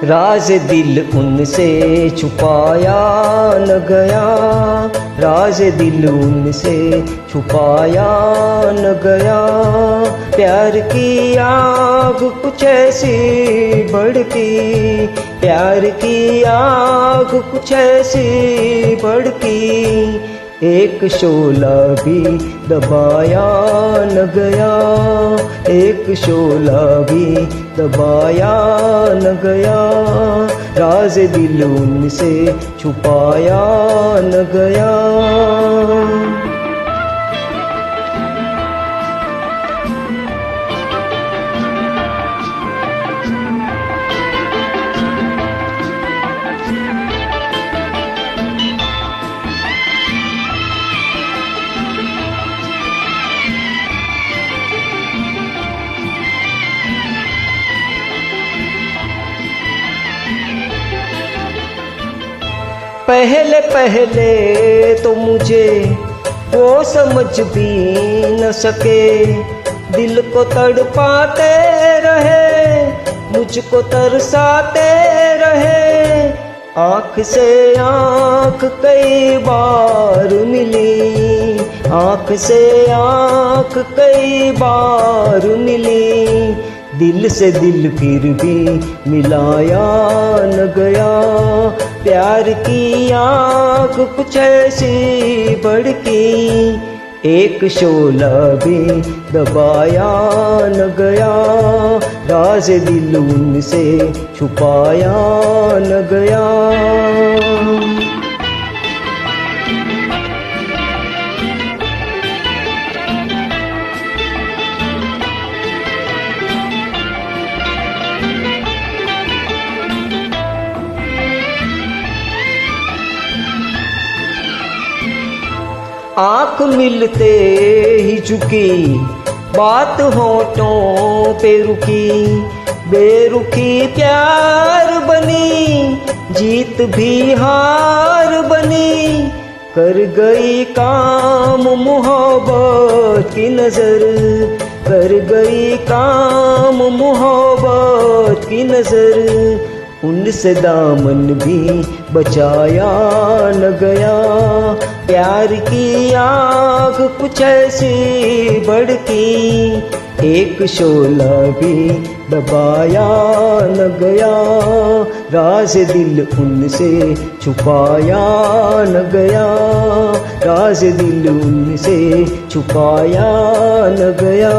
राज दिल उनसे छुपाया न गया, राज दिल उनसे छुपाया न गया। प्यार की आग कुछ ऐसी भड़की, प्यार की आग कुछ ऐसी भड़की, एक शोला भी दबाया न गया, एक शोला भी दबाया न गया। राज दिल उनसे छुपाया न गया। पहले पहले तो मुझे वो समझ भी न सके, दिल को तड़पाते रहे, मुझको तरसाते रहे। आँख से आँख कई बार मिली, आँख से आँख कई बार मिली, दिल से दिल फिर भी मिलाया न गया। प्यार की आग कुछ ऐसी भड़की, एक शोला भी दबाया न गया। राज दिल उनसे छुपाया न गया। आँख मिलते ही झुकी, बात होठों पे रुकी, बेरुखी प्यार बनी, जीत भी हार बनी। कर गई काम मोहब्बत की नजर, कर गई काम मोहब्बत की नजर, उनसे दामन भी बचाया न गया। प्यार की आग कुछ ऐसी भड़की, एक शोला भी दबाया न गया। राज दिल उनसे छुपाया न गया, राज दिल उनसे छुपाया न गया।